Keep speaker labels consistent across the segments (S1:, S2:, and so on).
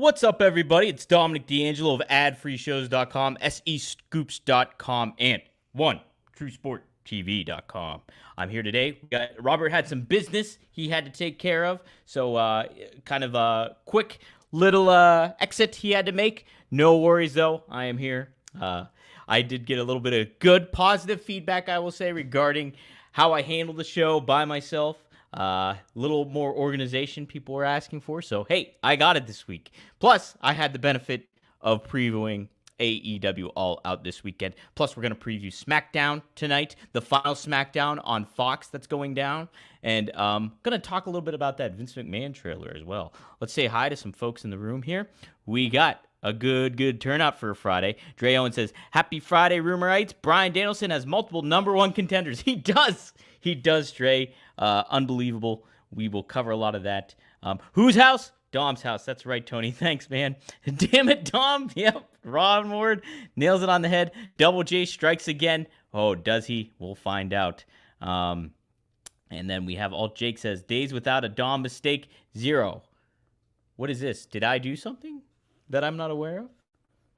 S1: What's up, everybody? It's Dominic D'Angelo of adfreeshows.com, SEScoops.com, and TrueSportTV.com. I'm here today. Robert had some business he had to take care of, so kind of a quick little exit he had to make. No worries, though. I am here. I did get a little bit of good, positive feedback, I will say, regarding how I handle the show by myself. Little more organization people were asking for. So, hey, I got it this week. Plus, I had the benefit of previewing AEW All Out this weekend. Plus, we're going to preview SmackDown tonight, the final SmackDown on Fox that's going down. And going to talk a little bit about that Vince McMahon trailer as well. Let's say hi to some folks in the room here. We got a good turnout for a Friday. Dre Owen says, happy Friday, Rumorites. Brian Danielson has multiple number one contenders. He does, Dre. Unbelievable. We will cover a lot of that. Whose house? Dom's house. That's right, Tony. Thanks, man. Damn it, Dom. Yep. Ron Ward nails it on the head. Double J strikes again. Oh, does he? We'll find out. And then we have Alt Jake says, days without a Dom mistake, 0. What is this? Did I do something that I'm not aware of?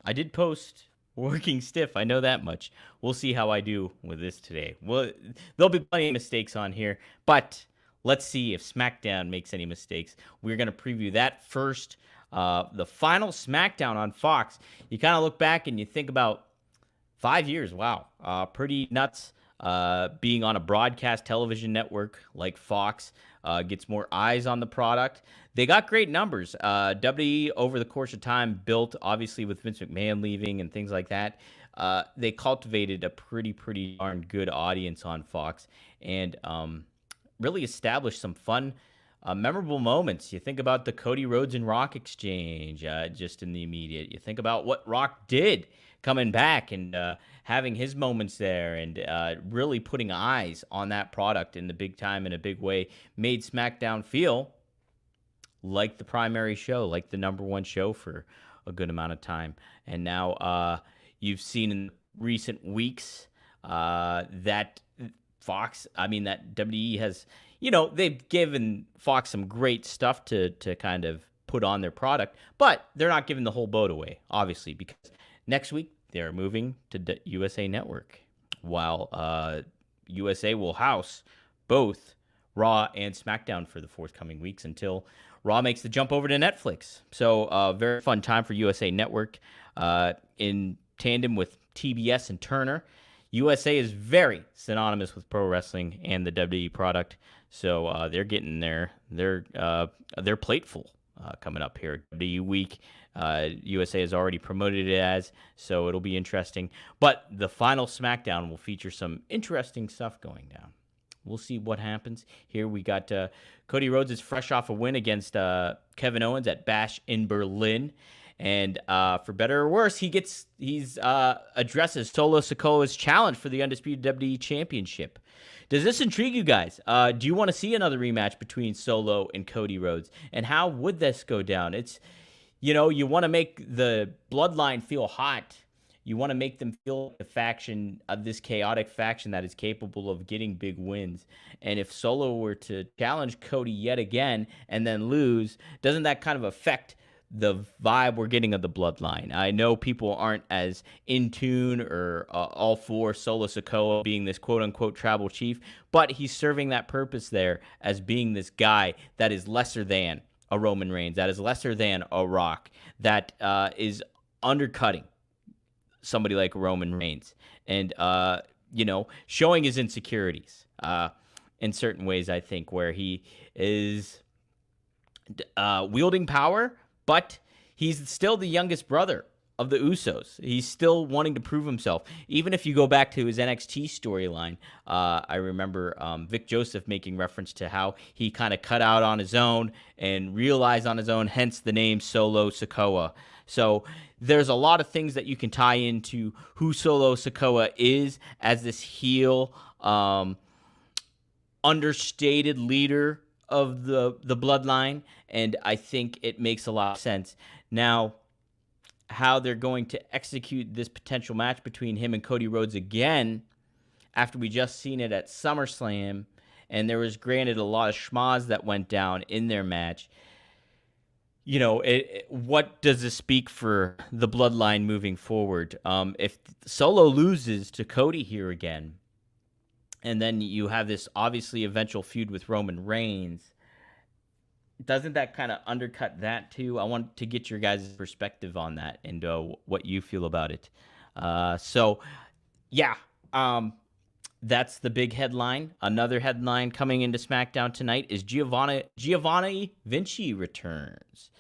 S1: I did post working stiff. I know that much. We'll see how I do with this today. Well, there'll be plenty of mistakes on here, but let's see if SmackDown makes any mistakes. We're going to preview that first. The final SmackDown on Fox. You kind of look back and you think about 5 years. Wow. Pretty nuts. Being on a broadcast television network like Fox gets more eyes on the product. They got great numbers. WWE, over the course of time, built, obviously, with Vince McMahon leaving and things like that. They cultivated a pretty darn good audience on Fox and really established some fun, memorable moments. You think about the Cody Rhodes and Rock exchange just in the immediate. You think about what Rock did coming back and having his moments there and really putting eyes on that product in the big time in a big way, made SmackDown feel like the primary show, like the number one show for a good amount of time. And now you've seen in recent weeks that Fox, that WWE has, they've given Fox some great stuff to kind of put on their product, but they're not giving the whole boat away, obviously, because next week they're moving to the USA Network, while USA will house both Raw and SmackDown for the forthcoming weeks until Raw makes the jump over to Netflix. So very fun time for USA Network in tandem with TBS and Turner. USA is very synonymous with pro wrestling and the WWE product, so they're getting their plate full coming up here. WWE Week, USA has already promoted it as, so it'll be interesting. But the final SmackDown will feature some interesting stuff going down. We'll see what happens. Here we got Cody Rhodes is fresh off a win against Kevin Owens at Bash in Berlin. And for better or worse, he addresses Solo Sikoa's challenge for the undisputed WWE Championship. Does this intrigue you guys? Do you want to see another rematch between Solo and Cody Rhodes? And how would this go down? It's, you want to make the bloodline feel hot. You want to make them feel the faction, this chaotic faction that is capable of getting big wins. And if Solo were to challenge Cody yet again and then lose, doesn't that kind of affect the vibe we're getting of the bloodline? I know people aren't as in tune or all for Solo Sikoa being this quote-unquote tribal chief, but he's serving that purpose there as being this guy that is lesser than a Roman Reigns, that is lesser than a Rock, that is undercutting somebody like Roman Reigns and, showing his insecurities in certain ways, I think, where he is wielding power, but he's still the youngest brother of the Usos. He's still wanting to prove himself. Even if you go back to his NXT storyline, I remember Vic Joseph making reference to how he kind of cut out on his own and realized on his own, hence the name Solo Sikoa. So there's a lot of things that you can tie into who Solo Sikoa is as this heel, understated leader of the bloodline, and I think it makes a lot of sense. Now, how they're going to execute this potential match between him and Cody Rhodes again, after we just seen it at SummerSlam, and there was granted a lot of schmaz that went down in their match. what does this speak for the bloodline moving forward? If Solo loses to Cody here again, and then you have this obviously eventual feud with Roman Reigns, doesn't that kind of undercut that too? I want to get your guys' perspective on that and what you feel about it. So, yeah, that's the big headline. Another headline coming into SmackDown tonight is Giovanni Vinci returns.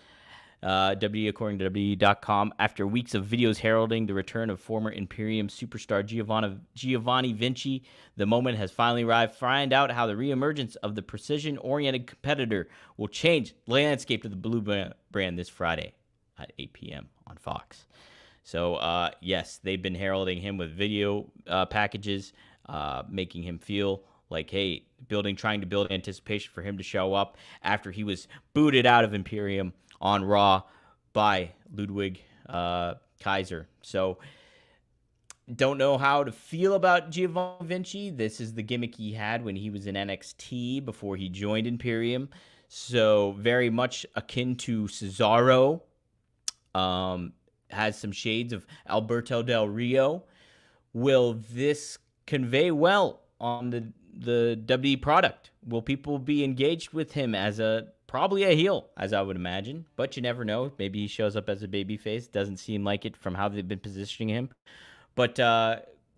S1: According to WWE.com, after weeks of videos heralding the return of former Imperium superstar Giovanni Vinci, the moment has finally arrived. Find out how the reemergence of the precision-oriented competitor will change the landscape of the Blue brand this Friday at 8 p.m. on Fox. So, yes, they've been heralding him with video packages, making him feel like, hey, trying to build anticipation for him to show up after he was booted out of Imperium on Raw by Ludwig Kaiser. So, don't know how to feel about Giovanni Vinci. This is the gimmick he had when he was in NXT before he joined Imperium. So, very much akin to Cesaro. Has some shades of Alberto Del Rio. Will this convey well on the WWE product? Will people be engaged with him as probably a heel, as I would imagine, but you never know. Maybe he shows up as a babyface. Doesn't seem like it from how they've been positioning him. But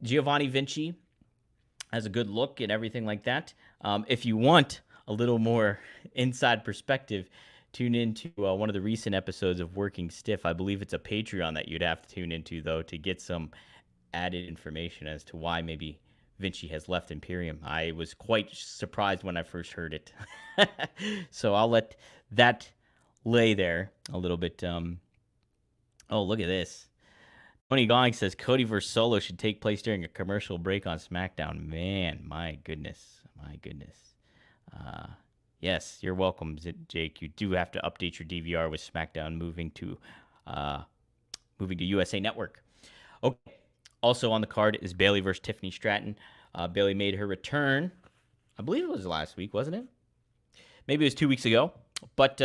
S1: Giovanni Vinci has a good look and everything like that. If you want a little more inside perspective, tune into one of the recent episodes of Working Stiff. I believe it's a Patreon that you'd have to tune into, though, to get some added information as to why maybe Vinci has left Imperium. I was quite surprised when I first heard it. So I'll let that lay there a little bit. Oh, look at this. Tony Gong says Cody vs. Solo should take place during a commercial break on SmackDown. Man, my goodness. My goodness. Yes, you're welcome, Jake. You do have to update your DVR with SmackDown moving to USA Network. Okay. Also on the card is Bayley versus Tiffany Stratton. Bayley made her return. I believe it was last week, wasn't it? Maybe it was 2 weeks ago. But,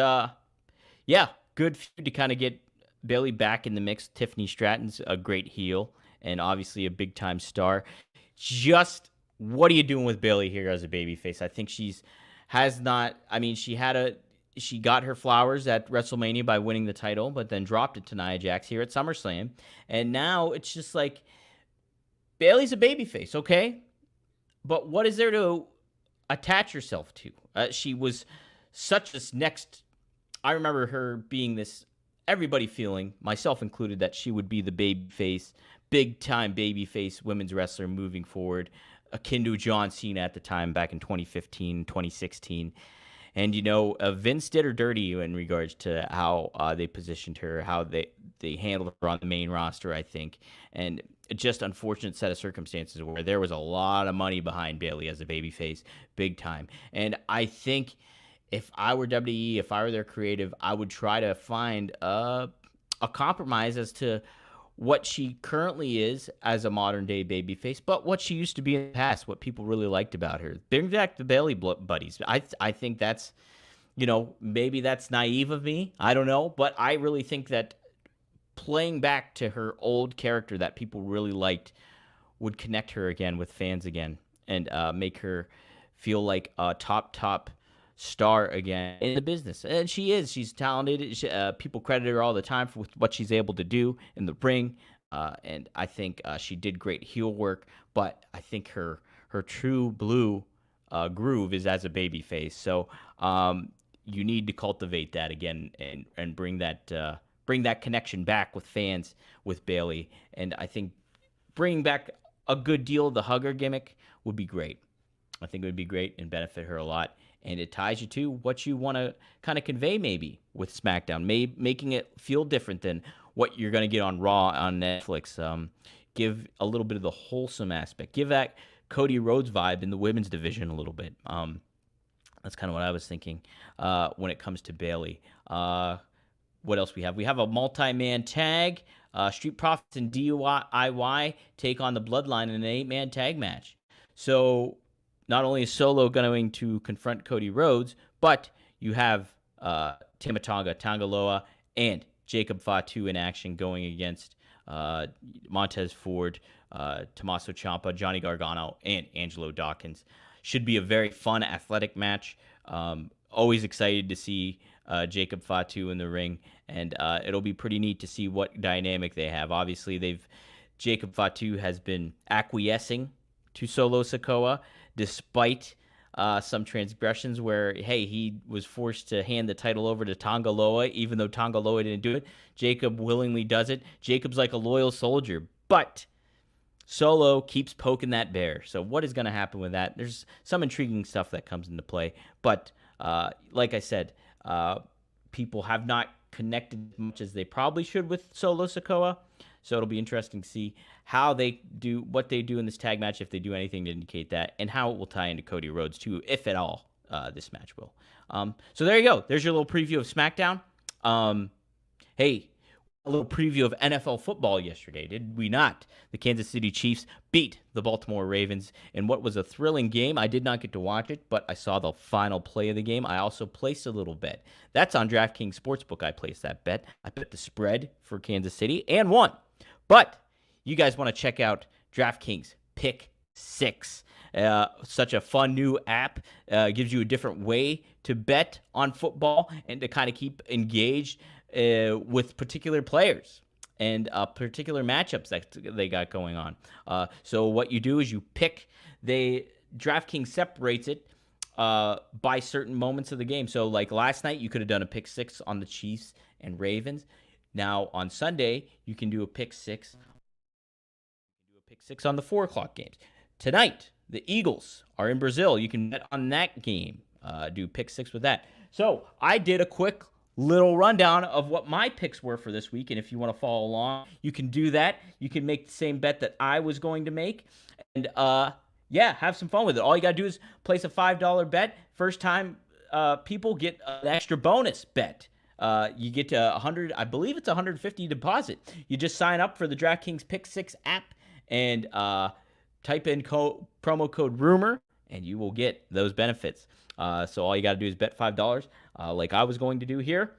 S1: yeah, good feud to kind of get Bayley back in the mix. Tiffany Stratton's a great heel and obviously a big-time star. Just what are you doing with Bayley here as a babyface? I think she got her flowers at WrestleMania by winning the title, but then dropped it to Nia Jax here at SummerSlam. And now it's just like, Bayley's a babyface, okay? But what is there to attach yourself to? She was such this next... I remember her being this... Everybody feeling, myself included, that she would be the babyface, big-time babyface women's wrestler moving forward, akin to John Cena at the time back in 2015, 2016. And, Vince did her dirty in regards to how they positioned her, how they handled her on the main roster, I think. And just unfortunate set of circumstances where there was a lot of money behind Bayley as a babyface, big time. And I think if I were WWE, if I were their creative, I would try to find a compromise as to what she currently is as a modern-day babyface, but what she used to be in the past, what people really liked about her. Bring back the Bayley buddies. I think that's, maybe that's naive of me. I don't know, but I really think that playing back to her old character that people really liked would connect her again with fans again and make her feel like a top star again in the business. And she is. She's talented. People credit her all the time for what she's able to do in the ring. And I think she did great heel work, but I think her true blue groove is as a babyface. So you need to cultivate that again and bring that connection back with fans with Bayley. And I think bringing back a good deal of the hugger gimmick would be great. I think it would be great and benefit her a lot. And it ties you to what you want to kind of convey maybe with SmackDown, making it feel different than what you're going to get on Raw on Netflix. Give a little bit of the wholesome aspect. Give that Cody Rhodes vibe in the women's division a little bit. That's kind of what I was thinking when it comes to Bayley. What else we have? We have a multi-man tag. Street Profits and DIY take on the Bloodline in an 8-man tag match. So not only is Solo going to confront Cody Rhodes, but you have Tamatonga Tangaloa, and Jacob Fatu in action going against Montez Ford, Tommaso Ciampa, Johnny Gargano, and Angelo Dawkins. Should be a very fun athletic match. Always excited to see Jacob Fatu in the ring, and it'll be pretty neat to see what dynamic they have. Obviously, Jacob Fatu has been acquiescing to Solo Sikoa despite some transgressions where, hey, he was forced to hand the title over to Tangaloa, even though Tangaloa didn't do it. Jacob willingly does it. Jacob's like a loyal soldier, but Solo keeps poking that bear. So what is going to happen with that? There's some intriguing stuff that comes into play, but like I said, people have not connected as much as they probably should with Solo Sikoa. So it'll be interesting to see how they do, what they do in this tag match, if they do anything to indicate that, and how it will tie into Cody Rhodes too, if at all this match will. So there you go. There's your little preview of SmackDown. Hey, a little preview of NFL football yesterday, did we not? The Kansas City Chiefs beat the Baltimore Ravens in what was a thrilling game. I did not get to watch it, but I saw the final play of the game. I also placed a little bet. That's on DraftKings Sportsbook. I placed that bet. I bet the spread for Kansas City and won. But you guys want to check out DraftKings Pick 6. Such a fun new app. Gives you a different way to bet on football and to kind of keep engaged with particular players and particular matchups that they got going on. So what you do is you pick. DraftKings separates it by certain moments of the game. So like last night, you could have done a pick 6 on the Chiefs and Ravens. Now on Sunday, you can do a pick 6. On the 4 o'clock games. Tonight, the Eagles are in Brazil. You can bet on that game. Do pick 6 with that. So I did a quick little rundown of what my picks were for this week, and if you want to follow along, you can do that. You can make the same bet that I was going to make, and have some fun with it. All you got to do is place a $5 bet. First time people get an extra bonus bet. You get to 100, I believe it's 150 deposit. You just sign up for the DraftKings Pick 6 app and type in promo code RUMOR, and you will get those benefits. So all you got to do is bet $5, like I was going to do here.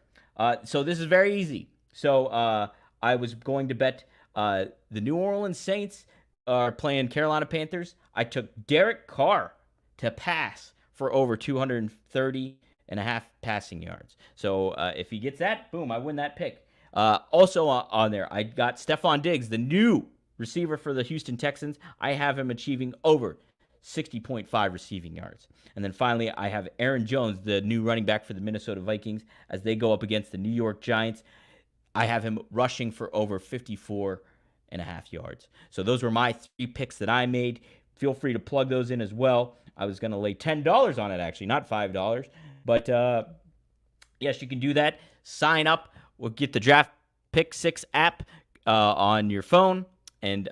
S1: So this is very easy. So I was going to bet the New Orleans Saints are playing Carolina Panthers. I took Derek Carr to pass for over 230.5 passing yards. So if he gets that, boom, I win that pick. Also on there, I got Stephon Diggs, the new receiver for the Houston Texans. I have him achieving over 60.5 receiving yards. And then finally, I have Aaron Jones, the new running back for the Minnesota Vikings, as they go up against the New York Giants. I have him rushing for over 54.5 yards. So those were my 3 picks that I made. Feel free to plug those in as well. I was going to lay $10 on it, actually, not $5. But yes, you can do that. Sign up. We'll get the Draft Pick 6 app on your phone and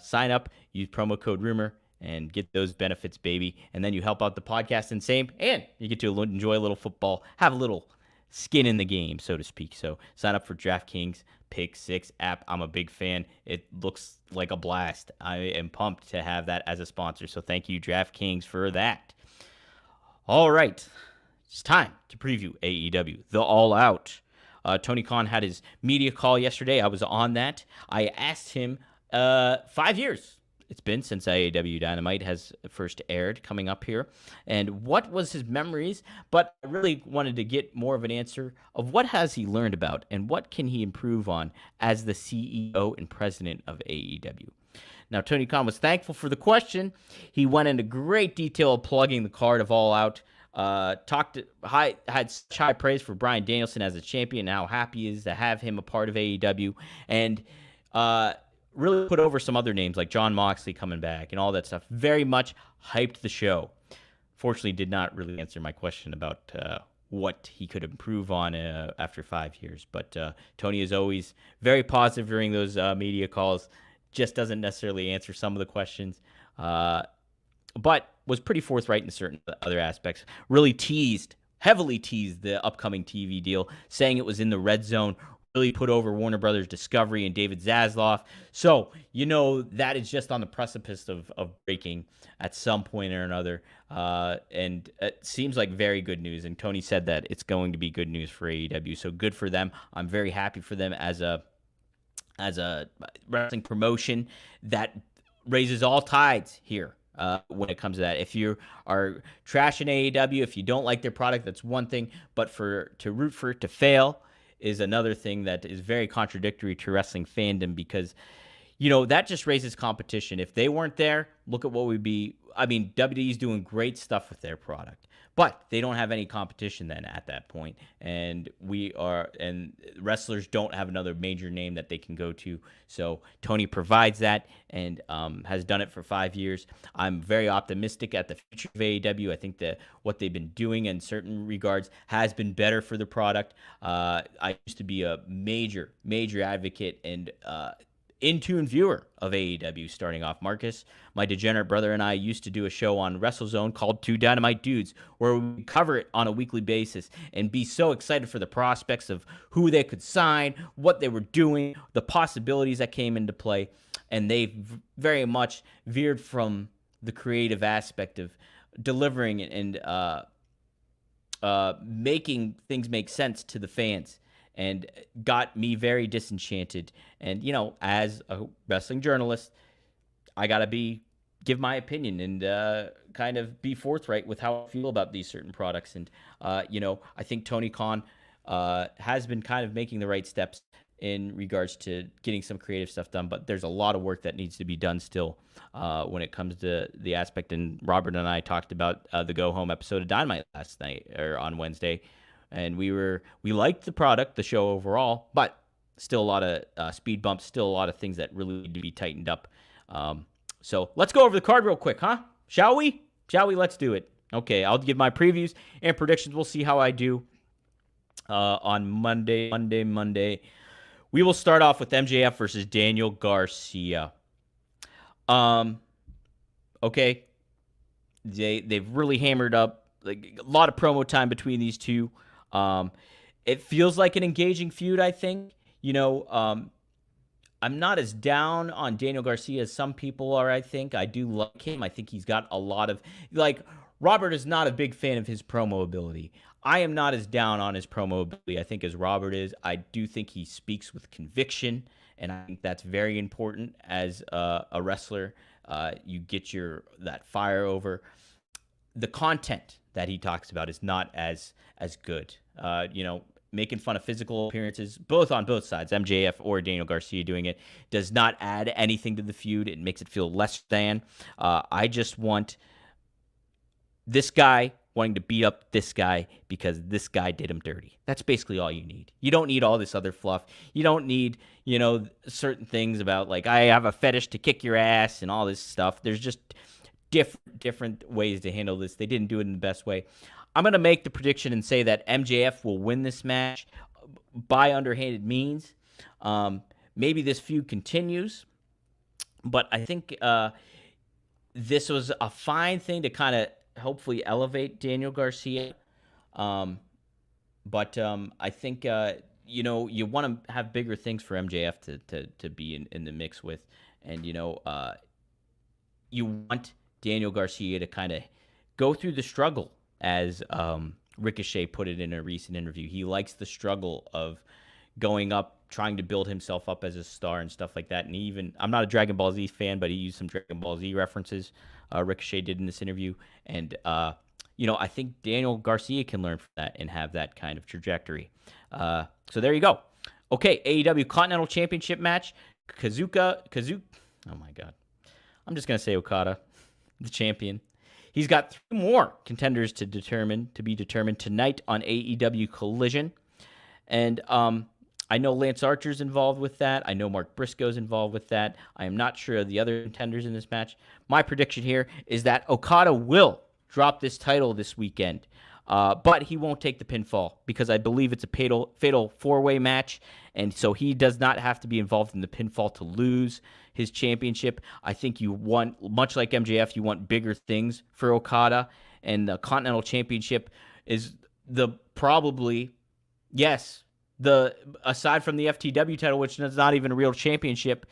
S1: sign up. Use promo code RUMOR and get those benefits, baby. And then you help out the podcast and same, and you get to enjoy a little football, have a little skin in the game, so to speak. So sign up for DraftKings Pick 6 app. I'm a big fan. It looks like a blast. I am pumped to have that as a sponsor. So thank you, DraftKings, for that. All right. It's time to preview AEW, the All Out. Tony Khan had his media call yesterday. I was on that. I asked him 5 years. It's been since AEW Dynamite has first aired, coming up here, and what was his memories, but I really wanted to get more of an answer of what has he learned about and what can he improve on as the CEO and president of AEW. Now, Tony Khan was thankful for the question. He went into great detail plugging the card of All Out, had such high praise for Bryan Danielson as a champion and how happy he is to have him a part of AEW, and really put over some other names like Jon Moxley coming back and all that stuff. Very much hyped the show. Fortunately, did not really answer my question about what he could improve on after 5 years. But Tony is always very positive during those media calls. Just doesn't necessarily answer some of the questions. But was pretty forthright in certain other aspects. Really heavily teased the upcoming TV deal, saying it was in the red zone really put over Warner Brothers Discovery and David Zaslav. So, that is just on the precipice of breaking at some point or another. And it seems like very good news. And Tony said that it's going to be good news for AEW. So good for them. I'm very happy for them as a wrestling promotion that raises all tides here. When it comes to that, if you are trashing AEW, if you don't like their product, that's one thing. But to root for it to fail is another thing that is very contradictory to wrestling fandom, because that just raises competition. If they weren't there, look at what we'd be. I mean, WWE's doing great stuff with their product, but they don't have any competition then at that point. And wrestlers don't have another major name that they can go to. So Tony provides that and has done it for 5 years. I'm very optimistic at the future of AEW. I think that what they've been doing in certain regards has been better for the product. I used to be a major, major advocate and in-tune viewer of AEW starting off. Marcus, my degenerate brother, and I used to do a show on WrestleZone called Two Dynamite Dudes, where we cover it on a weekly basis and be so excited for the prospects of who they could sign, what they were doing, the possibilities that came into play. And they very much veered from the creative aspect of delivering and making things make sense to the fans, and got me very disenchanted. And, as a wrestling journalist, I got to give my opinion and kind of be forthright with how I feel about these certain products. And, I think Tony Khan has been kind of making the right steps in regards to getting some creative stuff done, but there's a lot of work that needs to be done still when it comes to the aspect. And Robert and I talked about the Go Home episode of Dynamite last night, or on Wednesday, and we liked the product, the show overall, but still a lot of speed bumps, still a lot of things that really need to be tightened up. So let's go over the card real quick, huh? Shall we? Let's do it. Okay, I'll give my previews and predictions. We'll see how I do on Monday. We will start off with MJF versus Daniel Garcia. Okay, they've really hammered up, like, a lot of promo time between these two. It feels like an engaging feud, I think. I'm not as down on Daniel Garcia as some people are, I think. I do like him. I think he's got a lot of, Robert is not a big fan of his promo ability. I am not as down on his promo ability, I think, as Robert is. I do think he speaks with conviction, and I think that's very important as a wrestler. You get that fire over. The content that he talks about is not as good. Making fun of physical appearances, on both sides, MJF or Daniel Garcia doing it, does not add anything to the feud. It makes it feel less than. I just want this guy wanting to beat up this guy because this guy did him dirty. That's basically all you need. You don't need all this other fluff. You don't need, certain things about, like, I have a fetish to kick your ass and all this stuff. There's just different ways to handle this. They didn't do it in the best way. I'm going to make the prediction and say that MJF will win this match by underhanded means. Maybe this feud continues, but I think this was a fine thing to kind of hopefully elevate Daniel Garcia. But I think, you want to have bigger things for MJF to be in the mix with. And, you want Daniel Garcia to kind of go through the struggle, as Ricochet put it in a recent interview. He likes the struggle of going up, trying to build himself up as a star and stuff like that. And I'm not a Dragon Ball Z fan, but he used some Dragon Ball Z references, Ricochet did in this interview. And, I think Daniel Garcia can learn from that and have that kind of trajectory. So there you go. Okay, AEW Continental Championship match. Oh my God. I'm just going to say Okada, the champion. He's got 3 more contenders to be determined tonight on AEW Collision. And I know Lance Archer's involved with that. I know Mark Briscoe's involved with that. I am not sure of the other contenders in this match. My prediction here is that Okada will drop this title this weekend. But he won't take the pinfall because I believe it's a fatal 4-way match. And so he does not have to be involved in the pinfall to lose his championship. I think you want, much like MJF, you want bigger things for Okada. And the Continental Championship is probably, yes, aside from the FTW title, which is not even a real championship,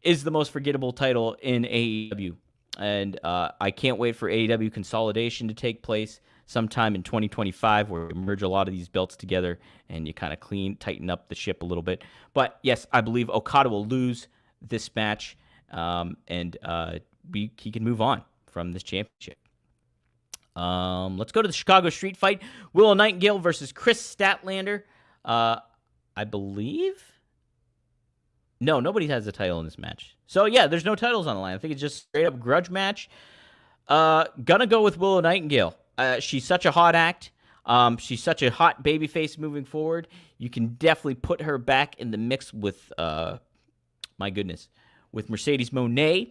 S1: is the most forgettable title in AEW. And I can't wait for AEW consolidation to take place sometime in 2025, where we merge a lot of these belts together and you kind of tighten up the ship a little bit. But yes, I believe Okada will lose this match, and he can move on from this championship. Let's go to the Chicago Street Fight. Willow Nightingale versus Chris Statlander. I believe. No, nobody has a title in this match. So, yeah, there's no titles on the line. I think it's just straight up grudge match. Gonna go with Willow Nightingale. She's such a hot act. She's such a hot babyface moving forward. You can definitely put her back in the mix with, my goodness, with Mercedes Moné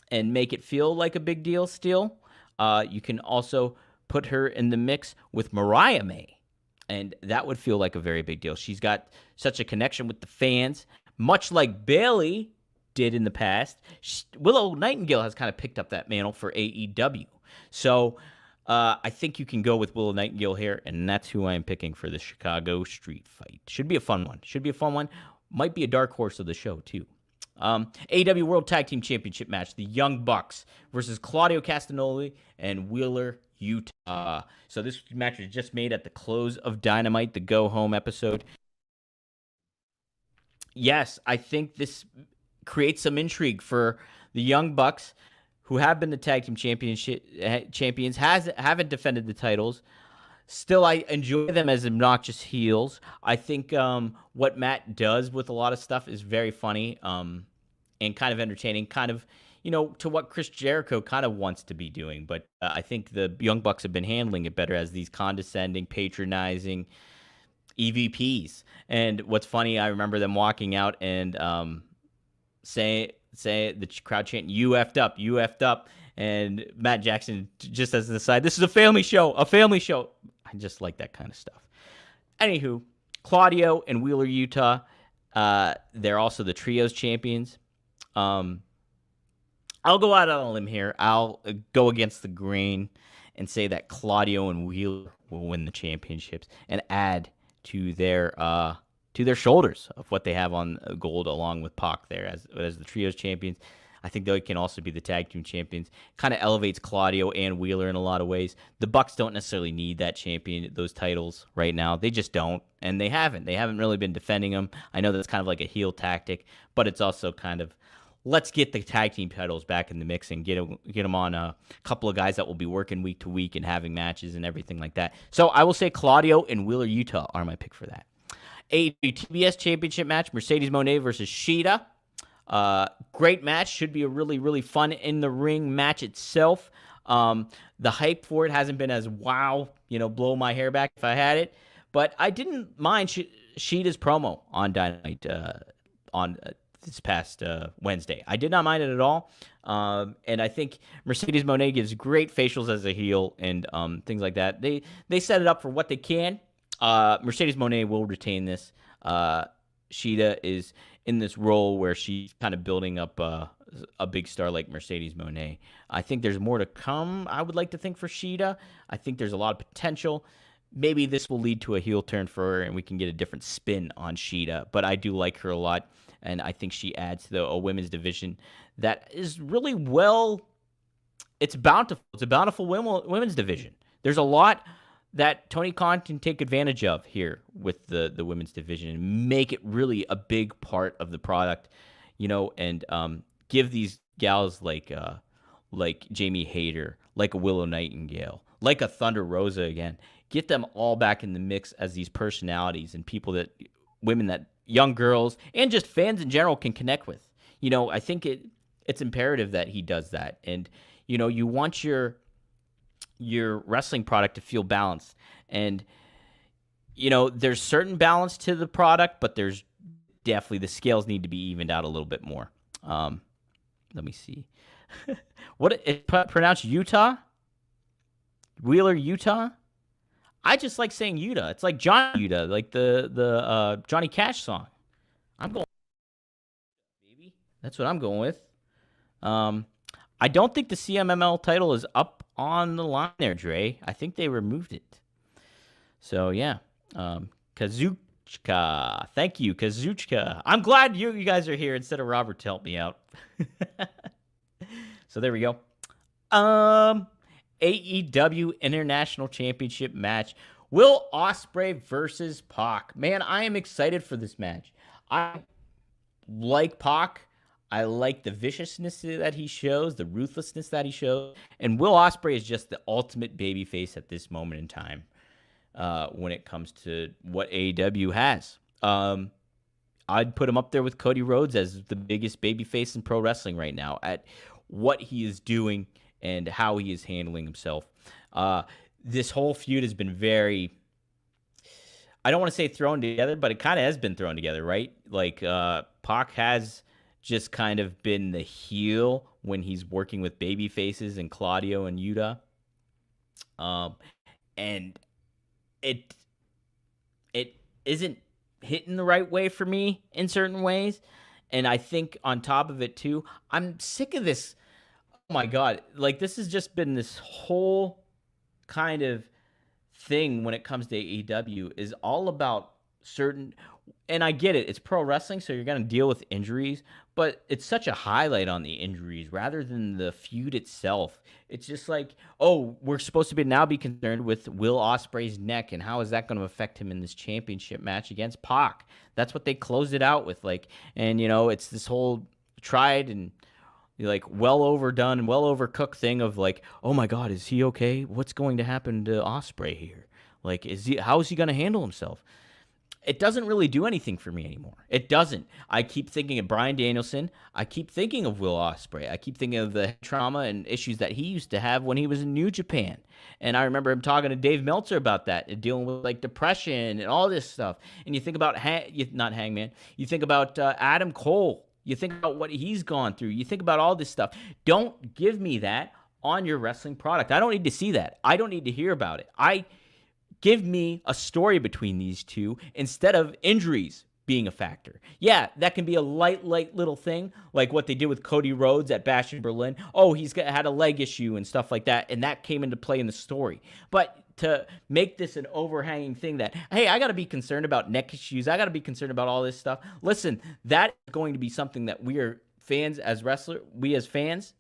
S1: and make it feel like a big deal still. You can also put her in the mix with Mariah May, and that would feel like a very big deal. She's got such a connection with the fans, much like Bayley did in the past. Willow Nightingale has kind of picked up that mantle for AEW. So I think you can go with Willow Nightingale here, and that's who I am picking for the Chicago Street Fight. Should be a fun one. Might be a dark horse of the show, too. AEW World Tag Team Championship match, the Young Bucks versus Claudio Castagnoli and Wheeler Yuta. So this match was just made at the close of Dynamite, the Go Home episode. Yes, I think this creates some intrigue for the Young Bucks, who have been the tag team champions, haven't defended the titles. Still, I enjoy them as obnoxious heels. I think what Matt does with a lot of stuff is very funny and kind of entertaining, kind of, to what Chris Jericho kind of wants to be doing. But I think the Young Bucks have been handling it better as these condescending, patronizing EVPs. And what's funny, I remember them walking out and say the crowd chanting, "You effed up, you effed up." And Matt Jackson, just as an aside, "This is a family show, a family show." I just like that kind of stuff. Anywho, Claudio and Wheeler Yuta, they're also the Trios champions. I'll go out on a limb here. I'll go against the grain and say that Claudio and Wheeler will win the championships and add to their shoulders of what they have on gold, along with Pac there as the Trios champions. I think they can also be the tag team champions. Kind of elevates Claudio and Wheeler in a lot of ways. The Bucks don't necessarily need those titles right now. They just don't, and they haven't. They haven't really been defending them. I know that's kind of like a heel tactic, but it's also kind of, let's get the tag team titles back in the mix and get them on a couple of guys that will be working week to week and having matches and everything like that. So I will say Claudio and Wheeler Yuta are my pick for that. A TBS championship match, Mercedes Moné versus Shida. Great match. Should be a really, really fun in the ring match itself. The hype for it hasn't been as wow, blow my hair back if I had it, but I didn't mind Shida's promo on Dynamite on this past Wednesday. I did not mind it at all. And I think Mercedes Moné gives great facials as a heel and things like that. They set it up for what they can. Mercedes Moné will retain this. Shida is in this role where she's kind of building up a big star like Mercedes Moné. I think there's more to come, I would like to think, for Shida. I think there's a lot of potential. Maybe this will lead to a heel turn for her and we can get a different spin on Shida. But I do like her a lot, and I think she adds to a women's division that is really it's bountiful. It's a bountiful women's division. There's a lot that Tony Khan can take advantage of here with the women's division and make it really a big part of the product, and give these gals like Jamie Hayter, like a Willow Nightingale, like a Thunder Rosa again, get them all back in the mix as these personalities and women that young girls and just fans in general can connect with. I think it's imperative that he does that. And, you want your wrestling product to feel balanced. And, there's certain balance to the product, but there's definitely the scales need to be evened out a little bit more. Let me see. What it pronounced Utah? Wheeler Utah? I just like saying Utah. It's like Johnny Utah, like the Johnny Cash song. I'm going, baby. That's what I'm going with. I don't think the CMML title is up on the line there, Dre. I think they removed it. So yeah, Kazuchika. Thank you, Kazuchika. I'm glad you guys are here instead of Robert to help me out. So there we go. AEW International Championship match. Will Ospreay versus Pac. Man, I am excited for this match. I like Pac. I like the viciousness that he shows, the ruthlessness that he shows, and Will Ospreay is just the ultimate babyface at this moment in time when it comes to what AEW has. I'd put him up there with Cody Rhodes as the biggest babyface in pro wrestling right now at what he is doing and how he is handling himself. This whole feud has been very, I don't want to say thrown together, but it kind of has been thrown together, right? Like Pac has just kind of been the heel when he's working with baby faces and Claudio and Yuta. And it isn't hitting the right way for me in certain ways. And I think on top of it too, I'm sick of this. Oh my God. Like this has just been this whole kind of thing when it comes to AEW is all about certain, and I get it, it's pro wrestling, so you're going to deal with injuries, but it's such a highlight on the injuries rather than the feud itself. It's just like, oh, we're supposed to be concerned with Will Ospreay's neck and how is that going to affect him in this championship match against Pac. That's what they closed it out with, like, and it's this whole tried and like well overdone, well overcooked thing of like, oh my God, is he okay? What's going to happen to Ospreay here? Like, how is he going to handle himself? It doesn't really do anything for me anymore. It doesn't. I keep thinking of Bryan Danielson. I keep thinking of Will Ospreay. I keep thinking of the trauma and issues that he used to have when he was in New Japan. And I remember him talking to Dave Meltzer about that, and dealing with like depression and all this stuff. And you think about, not Hangman, you think about Adam Cole. You think about what he's gone through. You think about all this stuff. Don't give me that on your wrestling product. I don't need to see that. I don't need to hear about it. Give me a story between these two instead of injuries being a factor. Yeah, that can be a light little thing, like what they did with Cody Rhodes at Bash in Berlin. Oh, had a leg issue and stuff like that, and that came into play in the story. But to make this an overhanging thing that, hey, I got to be concerned about neck issues, I got to be concerned about all this stuff. Listen, that is going to be something that we are fans as wrestlers, we as fans,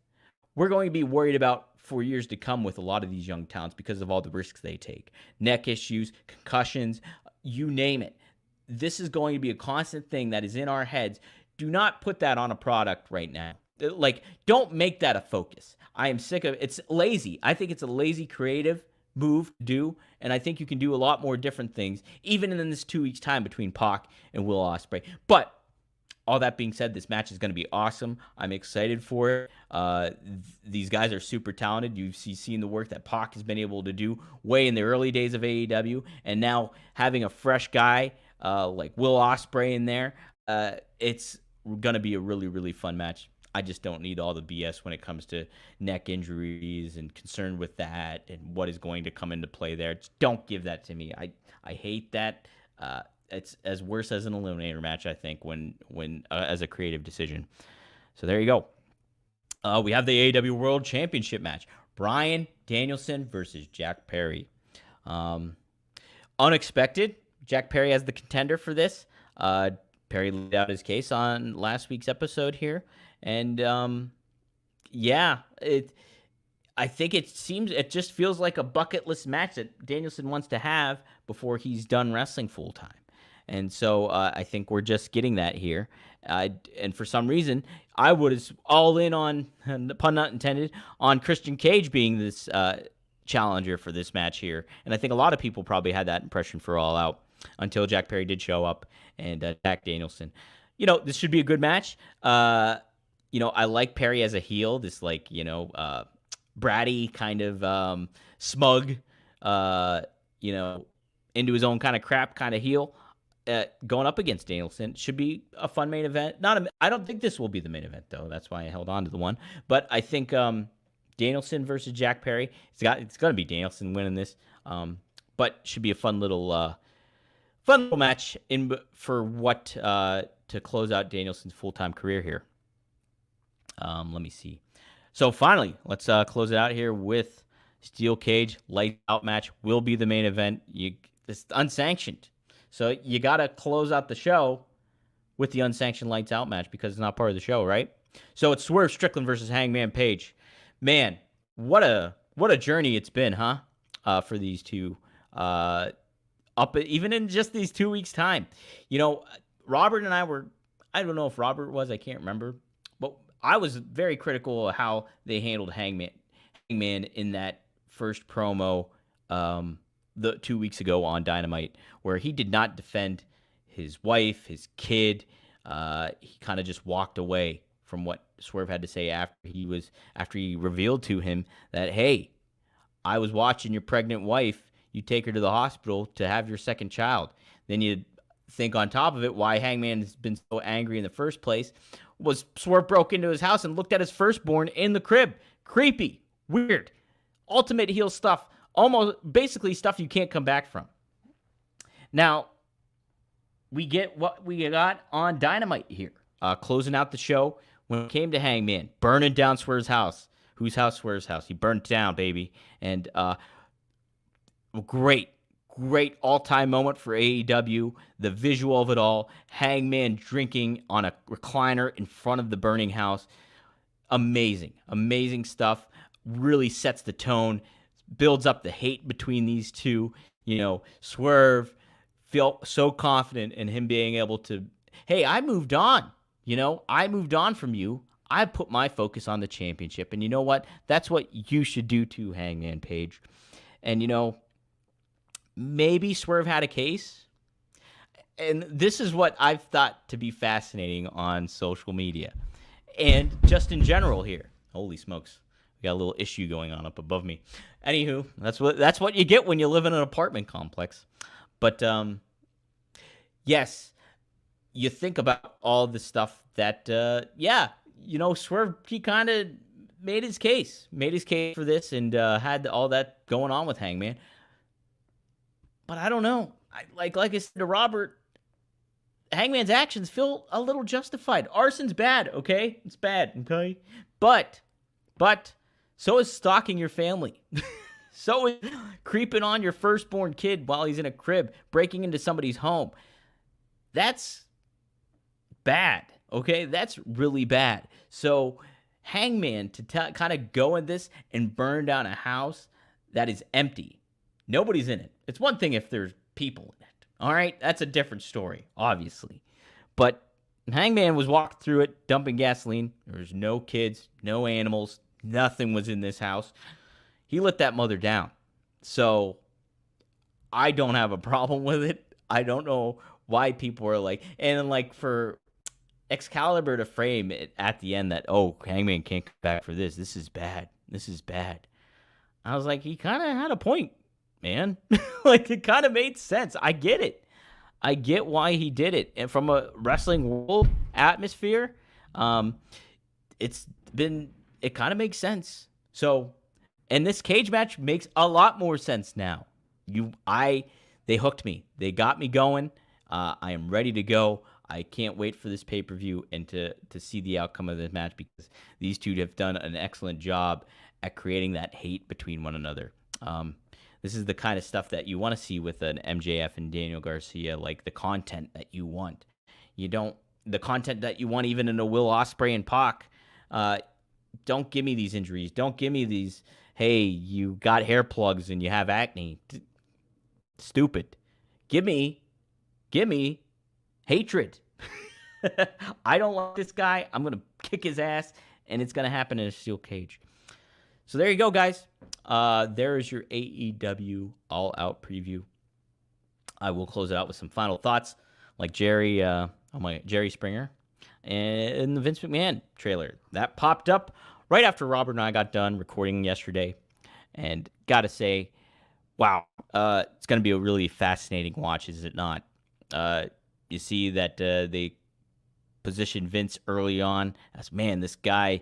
S1: we're going to be worried about for years to come with a lot of these young talents because of all the risks they take. Neck issues, concussions, you name it. This is going to be a constant thing that is in our heads. Do not put that on a product right now. Like, don't make that a focus. I am sick of it. It's lazy. I think it's a lazy creative move to do, and I think you can do a lot more different things, even in this 2 weeks time between Pac and Will Ospreay. But all that being said, this match is going to be awesome. I'm excited for it. These guys are super talented. You've seen the work that Pac has been able to do way in the early days of AEW, and now having a fresh guy like Will Ospreay in there, it's going to be a really, really fun match. I just don't need all the BS when it comes to neck injuries and concern with that and what is going to come into play there. Just don't give that to me. I hate that. It's as worse as an eliminator match, I think, when as a creative decision. So there you go. We have the AEW World Championship match. Bryan Danielson versus Jack Perry. Unexpected. Jack Perry as the contender for this. Perry laid out his case on last week's episode here. And, I think it just feels like a bucket list match that Danielson wants to have before he's done wrestling full time. And so I think we're just getting that here. And for some reason, I was all in on, pun not intended, on Christian Cage being this challenger for this match here. And I think a lot of people probably had that impression for All Out until Jack Perry did show up and attack Danielson. This should be a good match. I like Perry as a heel, this bratty kind of smug, into his own kind of crap kind of heel. Going up against Danielson should be a fun main event. I don't think this will be the main event though. That's why I held on to the one. But I think Danielson versus Jack Perry. It's going to be Danielson winning this. But should be a fun little match for what to close out Danielson's full-time career here. Let me see. So finally, let's close it out here with Steel Cage Lights Out match will be the main event. It's unsanctioned. So you got to close out the show with the unsanctioned lights out match because it's not part of the show, right? So it's Swerve Strickland versus Hangman Page. Man, what a journey it's been, huh? For these two, up even in just these 2 weeks' time. Robert and I were. I don't know if Robert was. I can't remember, but I was very critical of how they handled Hangman in that first promo, the 2 weeks ago on Dynamite, where he did not defend his wife, his kid. He kind of just walked away from what Swerve had to say after he revealed to him that, hey, I was watching your pregnant wife. You take her to the hospital to have your second child. Then you think on top of it why Hangman has been so angry in the first place was Swerve broke into his house and looked at his firstborn in the crib. Creepy, weird, ultimate heel stuff. Almost basically stuff you can't come back from. Now, we get what we got on Dynamite here. Closing out the show when it came to Hangman, burning down Swerve's house. Whose house? Swerve's house. He burned it down, baby. And great all-time moment for AEW. The visual of it all. Hangman drinking on a recliner in front of the burning house. Amazing stuff. Really sets the tone. Builds up the hate between these two. Swerve felt so confident in him being able to, hey, I moved on. I moved on from you. I put my focus on the championship. And you know what? That's what you should do too, Hangman Page. And, maybe Swerve had a case. And this is what I've thought to be fascinating on social media. And just in general here. Holy smokes. We got a little issue going on up above me. Anywho, that's what you get when you live in an apartment complex. But, yes, you think about all the stuff that, Swerve, he kind of made his case for this and had all that going on with Hangman. But I don't know. Like I said to Robert, Hangman's actions feel a little justified. Arson's bad, okay? It's bad, okay? But so is stalking your family. So is creeping on your firstborn kid while he's in a crib, breaking into somebody's home. That's bad, okay? That's really bad. So Hangman to kind of go in this and burn down a house that is empty. Nobody's in it. It's one thing if there's people in it. All right? That's a different story, obviously. But Hangman was walking through it, dumping gasoline. There was no kids, no animals. Nothing was in this house. He let that mother down. So I don't have a problem with it. I don't know why people are like, and like for Excalibur to frame it at the end that, oh, Hangman can't come back for this. This is bad. I was like, he kind of had a point, man. Like, it kind of made sense. I get it. I get why he did it. And from a wrestling world atmosphere, it kind of makes sense. So, and this cage match makes a lot more sense now. They hooked me. They got me going. I am ready to go. I can't wait for this pay-per-view and to see the outcome of this match because these two have done an excellent job at creating that hate between one another. This is the kind of stuff that you want to see with an MJF and Daniel Garcia, like the content that you want. The content that you want even in a Will Ospreay and Pac. Don't give me these injuries. Don't give me these, hey, you got hair plugs and you have acne. Stupid. Give me hatred. I don't like this guy. I'm going to kick his ass, and it's going to happen in a steel cage. So there you go, guys. There is your AEW All Out Preview. I will close it out with some final thoughts, like Jerry Springer and the Vince McMahon trailer. That popped up right after Robert and I got done recording yesterday. And got to say, wow, it's going to be a really fascinating watch, is it not? You see that they positioned Vince early on as, man, this guy,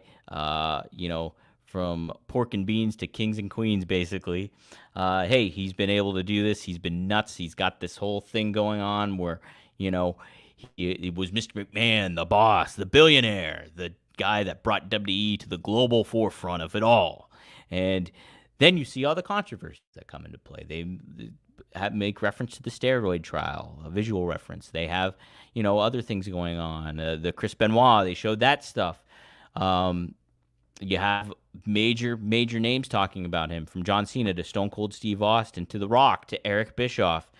S1: from pork and beans to kings and queens, basically. Hey, he's been able to do this. He's been nuts. He's got this whole thing going on where, it was Mr. McMahon, the boss, the billionaire, the guy that brought WWE to the global forefront of it all. And Then you see all the controversies that come into play. They make reference to the steroid trial, a visual reference. They have, other things going on. The Chris Benoit, they showed that stuff. You have major names talking about him, from John Cena to Stone Cold Steve Austin to The Rock to Eric Bischoff.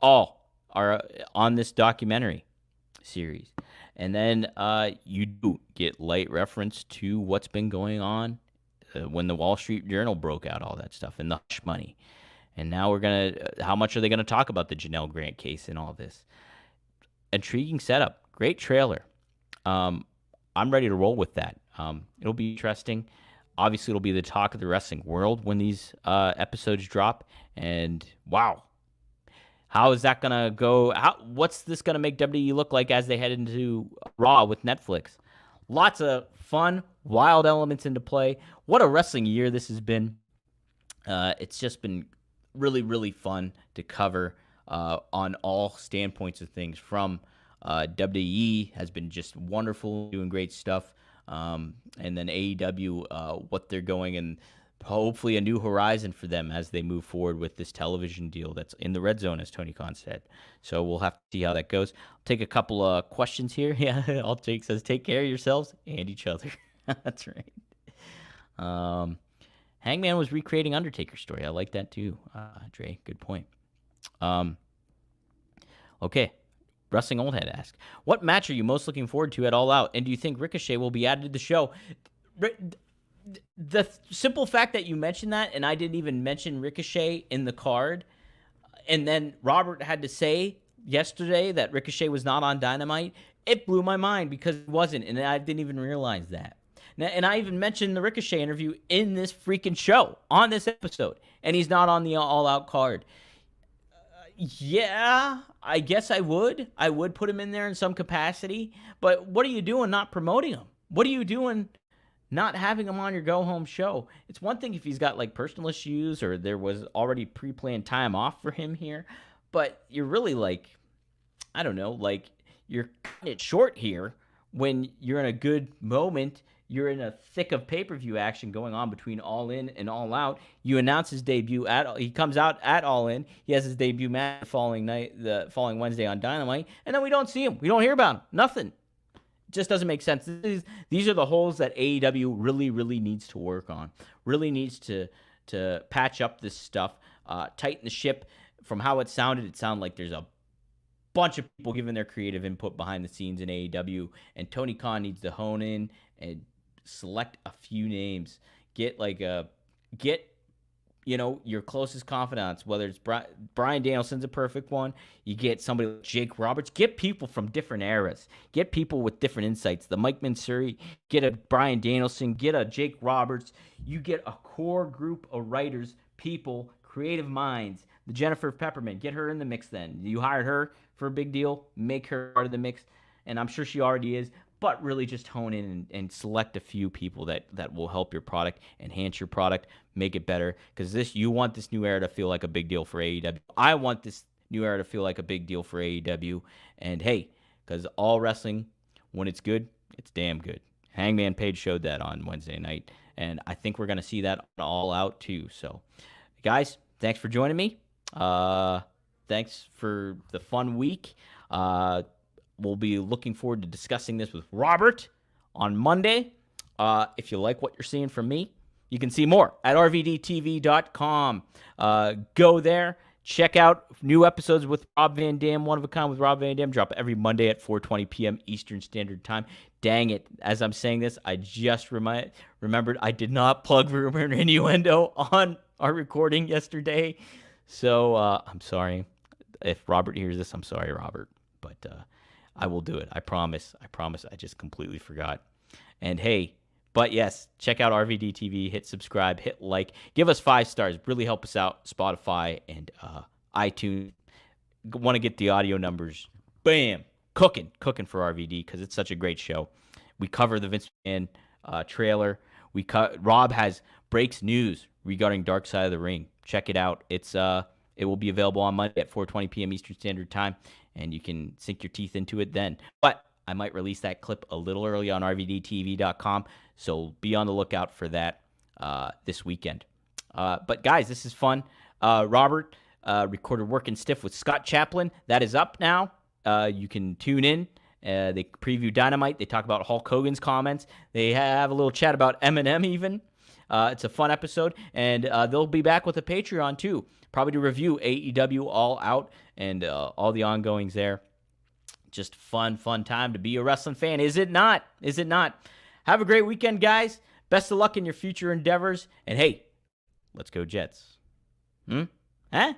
S1: All are on this documentary series. And then you do get light reference to what's been going on when the Wall Street Journal broke out all that stuff and the hush money. And now how much are they going to talk about the Janelle Grant case and all this? Intriguing setup. Great trailer. I'm ready to roll with that. It'll be interesting. Obviously, it'll be the talk of the wrestling world when these episodes drop. And wow, how is that going to go? What's this going to make WWE look like as they head into Raw with Netflix? Lots of fun, wild elements into play. What a wrestling year this has been. It's just been really, really fun to cover on all standpoints of things. From WWE has been just wonderful, doing great stuff. And then AEW, what they're going, and hopefully a new horizon for them as they move forward with this television deal that's in the red zone, as Tony Khan said. So we'll have to see how that goes. I'll take a couple of questions here. Yeah, says, take care of yourselves and each other. That's right. Hangman was recreating Undertaker's story. I like that too, Dre. Good point. Okay. Wrestling Old Head asks, what match are you most looking forward to at All Out? And do you think Ricochet will be added to the show? The simple fact that you mentioned that, and I didn't even mention Ricochet in the card, and then Robert had to say yesterday that Ricochet was not on Dynamite, it blew my mind because it wasn't, and I didn't even realize that. And I even mentioned the Ricochet interview in this freaking show, on this episode, and he's not on the All Out card. Yeah, I guess I would. I would put him in there in some capacity, but what are you doing not promoting him? What are you doing not having him on your go-home show? It's one thing if he's got like personal issues or there was already pre-planned time off for him here, but you're really like, I don't know, like you're cutting it short here when you're in a good moment. You're in a thick of pay-per-view action going on between All In and All Out. You announce his debut he comes out at All In. He has his debut match the following Wednesday on Dynamite, and then we don't see him. We don't hear about him. Nothing. It just doesn't make sense. These are the holes that AEW really, really needs to work on. Really needs to patch up this stuff, tighten the ship. From how it sounded like there's a bunch of people giving their creative input behind the scenes in AEW, and Tony Khan needs to hone in and select a few names. Get your closest confidants, whether it's Bryan Danielson's a perfect one. You get somebody like Jake Roberts. Get people from different eras. Get people with different insights. The Mike Mansuri, get a Bryan Danielson, get a Jake Roberts. You get a core group of writers, people, creative minds. The Jennifer Pepperman, get her in the mix then. You hired her for a big deal, make her part of the mix, and I'm sure she already is. But really just hone in and select a few people that will help your product, enhance your product, make it better. Because you want this new era to feel like a big deal for AEW. I want this new era to feel like a big deal for AEW. And hey, because all wrestling, when it's good, it's damn good. Hangman Page showed that on Wednesday night. And I think we're going to see that on All Out too. So, guys, thanks for joining me. Thanks for the fun week. We'll be looking forward to discussing this with Robert on Monday. If you like what you're seeing from me, you can see more at rvdtv.com. Go there. Check out new episodes with Rob Van Dam, One of a Kind with Rob Van Dam. Drop every Monday at 4:20 p.m. Eastern Standard Time. Dang it. As I'm saying this, I just remembered I did not plug Rumor and Innuendo on our recording yesterday. So I'm sorry. If Robert hears this, I'm sorry, Robert. But I will do it. I promise. I just completely forgot. And hey, but yes, check out RVD TV. Hit subscribe. Hit like. Give us 5 stars. Really help us out. Spotify and iTunes. Want to get the audio numbers. Bam. Cooking for RVD because it's such a great show. We cover the Vince McMahon trailer. Rob breaks news regarding Dark Side of the Ring. Check it out. It will be available on Monday at 4:20 p.m. Eastern Standard Time, and you can sink your teeth into it then. But I might release that clip a little early on rvdtv.com, so be on the lookout for that this weekend. But guys, this is fun. Robert recorded Working Stiff with Scott Chaplin. That is up now. You can tune in. They preview Dynamite. They talk about Hulk Hogan's comments. They have a little chat about Eminem even. It's a fun episode. And they'll be back with a Patreon too, probably to review AEW All Out and all the ongoings there. Just fun time to be a wrestling fan. Is it not? Is it not? Have a great weekend, guys. Best of luck in your future endeavors. And hey, let's go Jets. Huh?